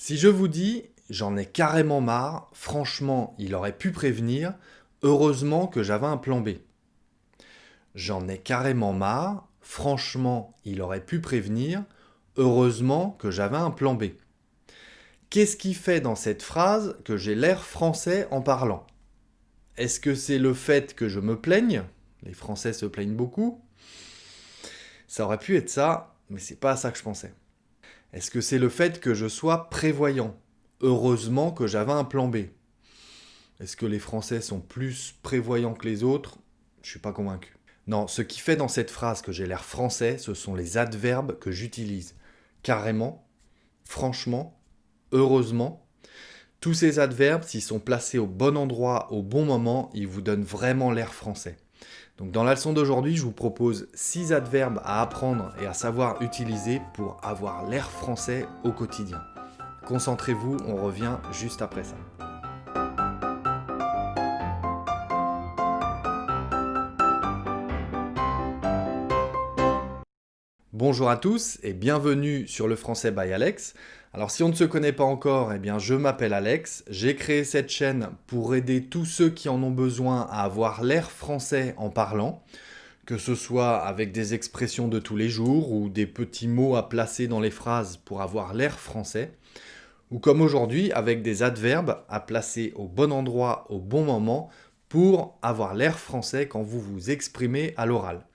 Si je vous dis «J'en ai carrément marre, franchement, il aurait pu prévenir, heureusement que j'avais un plan B». J'en ai carrément marre, franchement, il aurait pu prévenir, heureusement que j'avais un plan B. Qu'est-ce qui fait dans cette phrase que j'ai l'air français en parlant? Est-ce que c'est le fait que je me plaigne? Les Français se plaignent beaucoup. Ça aurait pu être ça, mais c'est pas à ça que je pensais. Est-ce que c'est le fait que je sois prévoyant? Heureusement que j'avais un plan B. Est-ce que les Français sont plus prévoyants que les autres? Je suis pas convaincu. Non, ce qui fait dans cette phrase que j'ai l'air français, ce sont les adverbes que j'utilise. Carrément, franchement, heureusement. Tous ces adverbes, s'ils sont placés au bon endroit, au bon moment, ils vous donnent vraiment l'air français. Donc dans la leçon d'aujourd'hui, je vous propose 6 adverbes à apprendre et à savoir utiliser pour avoir l'air français au quotidien. Concentrez-vous, on revient juste après ça. Bonjour à tous et bienvenue sur le français by Alex. Alors si on ne se connaît pas encore, eh bien je m'appelle Alex. J'ai créé cette chaîne pour aider tous ceux qui en ont besoin à avoir l'air français en parlant, que ce soit avec des expressions de tous les jours ou des petits mots à placer dans les phrases pour avoir l'air français, ou comme aujourd'hui avec des adverbes à placer au bon endroit au bon moment pour avoir l'air français quand vous vous exprimez à l'oral.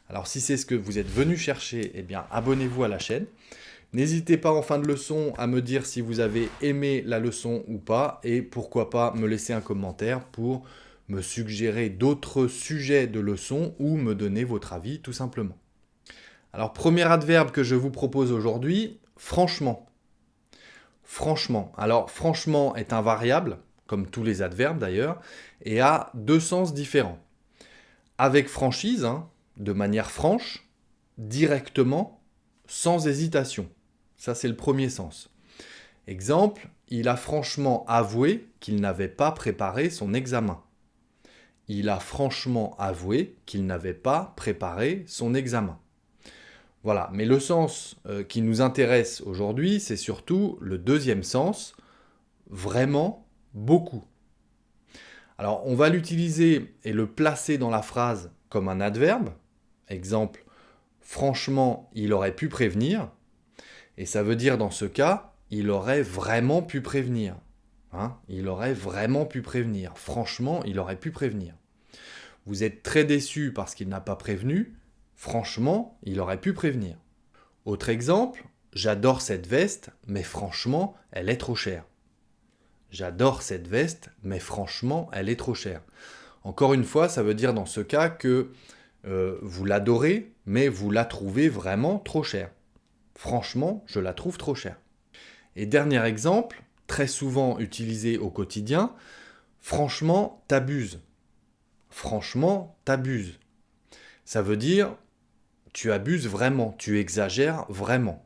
Alors si c'est ce que vous êtes venu chercher, eh bien abonnez-vous à la chaîne. N'hésitez pas en fin de leçon à me dire si vous avez aimé la leçon ou pas et pourquoi pas me laisser un commentaire pour me suggérer d'autres sujets de leçon ou me donner votre avis tout simplement. Alors premier adverbe que je vous propose aujourd'hui, franchement. Franchement. Alors franchement est un variable, comme tous les adverbes d'ailleurs, et a deux sens différents. Avec franchise, de manière franche, directement, sans hésitation. Ça, c'est le premier sens. Exemple, il a franchement avoué qu'il n'avait pas préparé son examen. Il a franchement avoué qu'il n'avait pas préparé son examen. Voilà, mais le sens qui nous intéresse aujourd'hui, c'est surtout le deuxième sens, vraiment, beaucoup. Alors, on va l'utiliser et le placer dans la phrase comme un adverbe. Exemple, franchement, il aurait pu prévenir. Et ça veut dire dans ce cas, il aurait vraiment pu prévenir. Il aurait vraiment pu prévenir. Franchement, il aurait pu prévenir. Vous êtes très déçu parce qu'il n'a pas prévenu. Franchement, il aurait pu prévenir. Autre exemple, j'adore cette veste, mais franchement, elle est trop chère. J'adore cette veste, mais franchement, elle est trop chère. Encore une fois, ça veut dire dans ce cas que vous l'adorez, mais vous la trouvez vraiment trop chère. Franchement, je la trouve trop chère. Et dernier exemple, très souvent utilisé au quotidien, franchement, t'abuses. Franchement, t'abuses. Ça veut dire, tu abuses vraiment, tu exagères vraiment.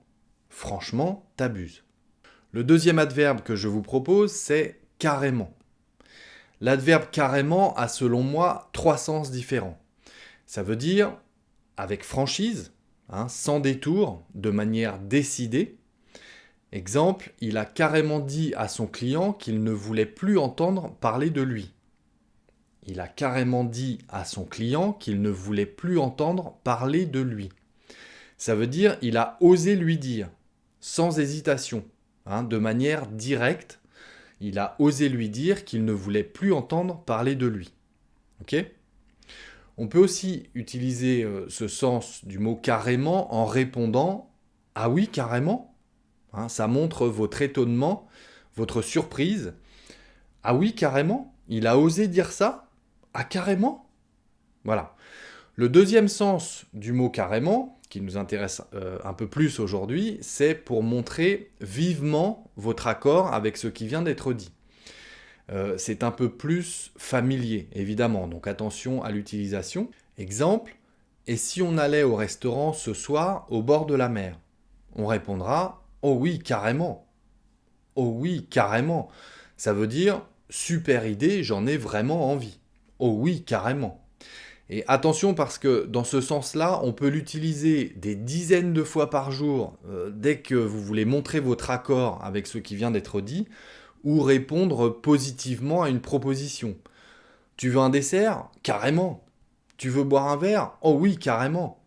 Franchement, t'abuses. Le deuxième adverbe que je vous propose, c'est carrément. L'adverbe carrément a selon moi trois sens différents. Ça veut dire avec franchise, sans détour, de manière décidée. Exemple, il a carrément dit à son client qu'il ne voulait plus entendre parler de lui. Il a carrément dit à son client qu'il ne voulait plus entendre parler de lui. Ça veut dire il a osé lui dire, sans hésitation, de manière directe, il a osé lui dire qu'il ne voulait plus entendre parler de lui. Ok ? On peut aussi utiliser ce sens du mot carrément en répondant « Ah oui, carrément ?» Ça montre votre étonnement, votre surprise. « Ah oui, carrément? Il a osé dire ça? Ah, carrément ?» Voilà. Le deuxième sens du mot carrément, qui nous intéresse un peu plus aujourd'hui, c'est pour montrer vivement votre accord avec ce qui vient d'être dit. C'est un peu plus familier, évidemment, donc attention à l'utilisation. Exemple, et si on allait au restaurant ce soir au bord de la mer? On répondra, oh oui, carrément. Oh oui, carrément. Ça veut dire, super idée, j'en ai vraiment envie. Oh oui, carrément. Et attention parce que dans ce sens-là, on peut l'utiliser des dizaines de fois par jour dès que vous voulez montrer votre accord avec ce qui vient d'être dit ou répondre positivement à une proposition. Tu veux un dessert? Carrément. Tu veux boire un verre? Oh oui, carrément.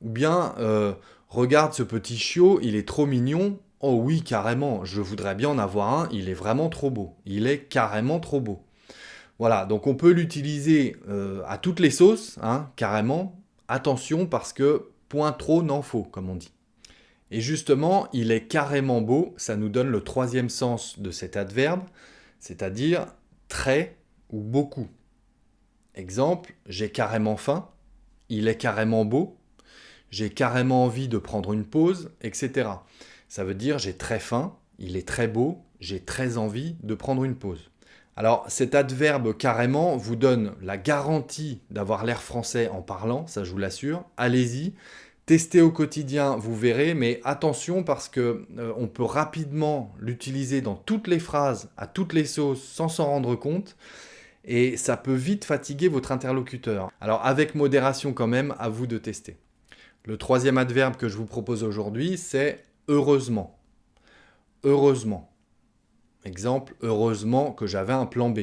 Ou bien, regarde ce petit chiot, il est trop mignon. Oh oui, carrément, je voudrais bien en avoir un, il est vraiment trop beau. Il est carrément trop beau. Voilà, donc on peut l'utiliser à toutes les sauces, hein, carrément. Attention parce que point trop n'en faut, comme on dit. Et justement, il est carrément beau, ça nous donne le troisième sens de cet adverbe, c'est-à-dire très ou beaucoup. Exemple, j'ai carrément faim, il est carrément beau, j'ai carrément envie de prendre une pause, etc. Ça veut dire j'ai très faim, il est très beau, j'ai très envie de prendre une pause. Alors cet adverbe carrément vous donne la garantie d'avoir l'air français en parlant, ça je vous l'assure. Allez-y, testez au quotidien, vous verrez, mais attention parce que on peut rapidement l'utiliser dans toutes les phrases, à toutes les sauces, sans s'en rendre compte. Et ça peut vite fatiguer votre interlocuteur. Alors avec modération quand même, à vous de tester. Le troisième adverbe que je vous propose aujourd'hui, c'est heureusement. Heureusement. Exemple, heureusement que j'avais un plan B.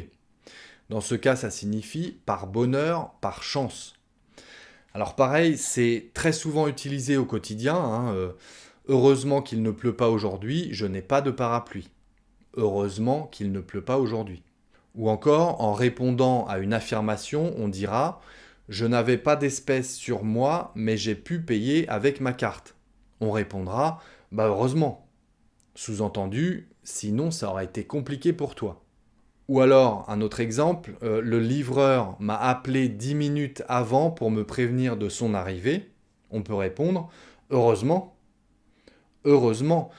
Dans ce cas, ça signifie par bonheur, par chance. Alors pareil, c'est très souvent utilisé au quotidien. Heureusement qu'il ne pleut pas aujourd'hui, je n'ai pas de parapluie. Heureusement qu'il ne pleut pas aujourd'hui. Ou encore, en répondant à une affirmation, on dira « Je n'avais pas d'espèces sur moi, mais j'ai pu payer avec ma carte ». On répondra « Bah heureusement ». Sous-entendu, sinon ça aurait été compliqué pour toi. Ou alors, un autre exemple, le livreur m'a appelé 10 minutes avant pour me prévenir de son arrivée. On peut répondre « Heureusement ». Heureusement.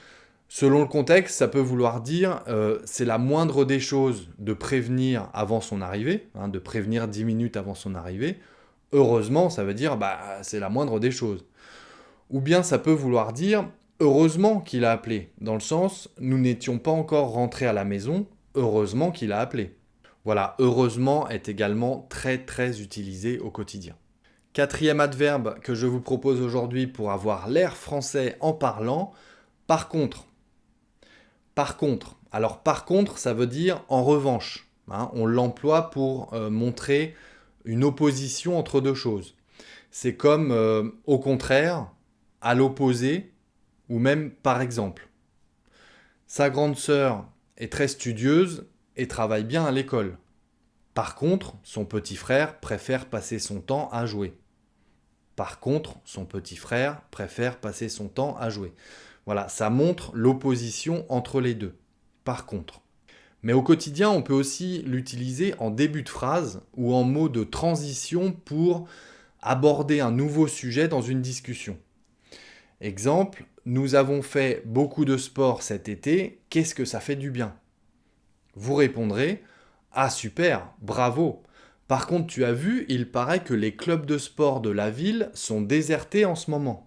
Selon le contexte, ça peut vouloir dire c'est la moindre des choses de prévenir avant son arrivée, de prévenir 10 minutes avant son arrivée. Heureusement, ça veut dire c'est la moindre des choses. Ou bien ça peut vouloir dire heureusement qu'il a appelé, dans le sens nous n'étions pas encore rentrés à la maison, heureusement qu'il a appelé. Voilà, heureusement est également très très utilisé au quotidien. Quatrième adverbe que je vous propose aujourd'hui pour avoir l'air français en parlant, par contre. Par contre. Alors par contre, ça veut dire en revanche. On l'emploie pour montrer une opposition entre deux choses. C'est comme au contraire, à l'opposé, ou même par exemple. Sa grande sœur est très studieuse et travaille bien à l'école. Par contre, son petit frère préfère passer son temps à jouer. Par contre, son petit frère préfère passer son temps à jouer. Voilà, ça montre l'opposition entre les deux. Par contre. Mais au quotidien, on peut aussi l'utiliser en début de phrase ou en mot de transition pour aborder un nouveau sujet dans une discussion. Exemple, nous avons fait beaucoup de sport cet été, qu'est-ce que ça fait du bien? Vous répondrez, ah super, bravo. Par contre, tu as vu, il paraît que les clubs de sport de la ville sont désertés en ce moment.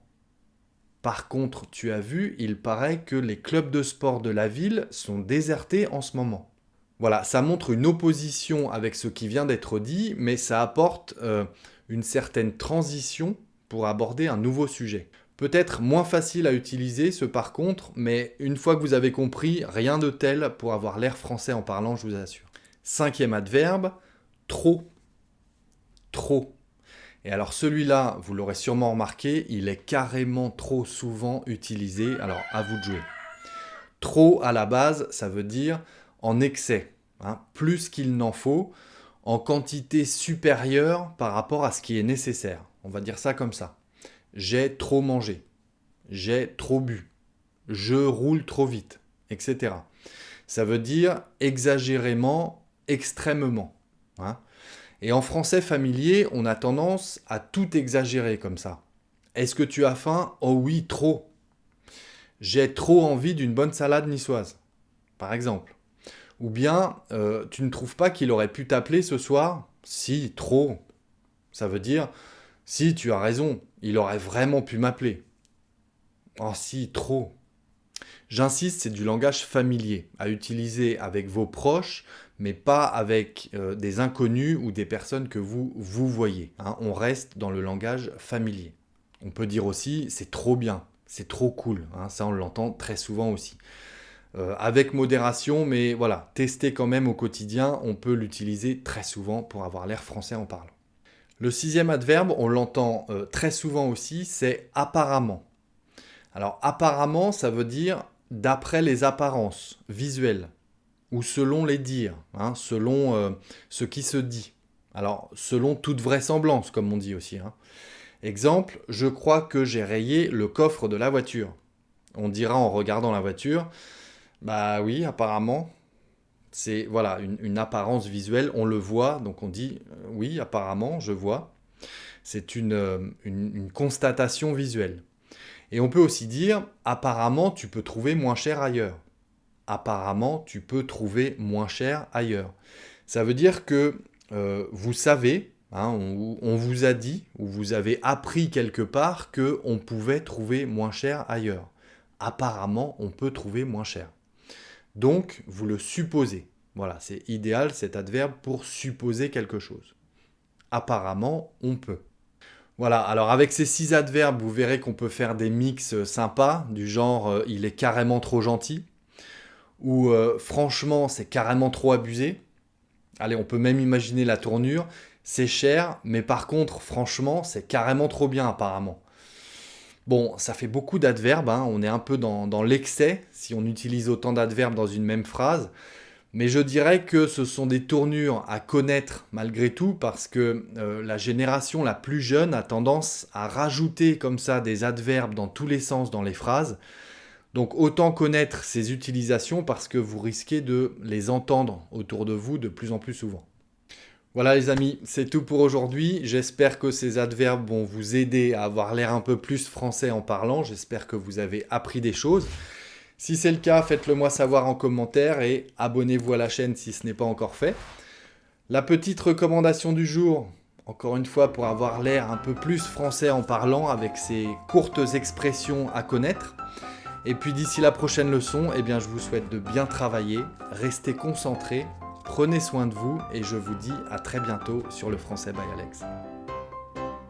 Par contre, tu as vu, il paraît que les clubs de sport de la ville sont désertés en ce moment. Voilà, ça montre une opposition avec ce qui vient d'être dit, mais ça apporte une certaine transition pour aborder un nouveau sujet. Peut-être moins facile à utiliser ce par contre, mais une fois que vous avez compris, rien de tel pour avoir l'air français en parlant, je vous assure. Cinquième adverbe, trop. Trop. Et alors celui-là, vous l'aurez sûrement remarqué, il est carrément trop souvent utilisé, alors à vous de jouer. Trop à la base, ça veut dire en excès, plus qu'il n'en faut, en quantité supérieure par rapport à ce qui est nécessaire. On va dire ça comme ça. J'ai trop mangé, j'ai trop bu, je roule trop vite, etc. Ça veut dire exagérément, extrêmement. Et en français familier, on a tendance à tout exagérer comme ça. Est-ce que tu as faim? Oh oui, trop. J'ai trop envie d'une bonne salade niçoise, par exemple. Ou bien, tu ne trouves pas qu'il aurait pu t'appeler ce soir? Si, trop. Ça veut dire, si, tu as raison, il aurait vraiment pu m'appeler. Oh si, trop. J'insiste, c'est du langage familier, à utiliser avec vos proches, mais pas avec des inconnus ou des personnes que vous voyez, hein. On reste dans le langage familier. On peut dire aussi « c'est trop bien », « c'est trop cool », hein. Ça on l'entend très souvent aussi. Avec modération, mais voilà, testez quand même au quotidien, on peut l'utiliser très souvent pour avoir l'air français en parlant. Le 6e adverbe, on l'entend très souvent aussi, c'est « apparemment ». Alors apparemment, ça veut dire d'après les apparences visuelles, ou selon les dires, hein, selon ce qui se dit. Alors selon toute vraisemblance, comme on dit aussi, hein. Exemple, je crois que j'ai rayé le coffre de la voiture. On dira en regardant la voiture, bah oui, apparemment, c'est voilà, une apparence visuelle, on le voit, donc on dit oui, apparemment, je vois. C'est une constatation visuelle. Et on peut aussi dire, apparemment, tu peux trouver moins cher ailleurs. Apparemment, tu peux trouver moins cher ailleurs. Ça veut dire que vous savez, hein, on vous a dit, ou vous avez appris quelque part qu'on pouvait trouver moins cher ailleurs. Apparemment, on peut trouver moins cher. Donc, vous le supposez. Voilà, c'est idéal cet adverbe pour supposer quelque chose. Apparemment, on peut. Voilà, alors avec ces 6 adverbes, vous verrez qu'on peut faire des mix sympas, du genre il est carrément trop gentil, ou franchement c'est carrément trop abusé. Allez, on peut même imaginer la tournure, c'est cher, mais par contre franchement c'est carrément trop bien apparemment. Bon, ça fait beaucoup d'adverbes, hein, on est un peu dans l'excès si on utilise autant d'adverbes dans une même phrase. Mais je dirais que ce sont des tournures à connaître malgré tout parce que la génération la plus jeune a tendance à rajouter comme ça des adverbes dans tous les sens dans les phrases. Donc autant connaître ces utilisations parce que vous risquez de les entendre autour de vous de plus en plus souvent. Voilà les amis, c'est tout pour aujourd'hui. J'espère que ces adverbes vont vous aider à avoir l'air un peu plus français en parlant. J'espère que vous avez appris des choses. Si c'est le cas, faites-le moi savoir en commentaire et abonnez-vous à la chaîne si ce n'est pas encore fait. La petite recommandation du jour, encore une fois pour avoir l'air un peu plus français en parlant avec ces courtes expressions à connaître. Et puis d'ici la prochaine leçon, eh bien, je vous souhaite de bien travailler, restez concentrés, prenez soin de vous et je vous dis à très bientôt sur le Français by Alex.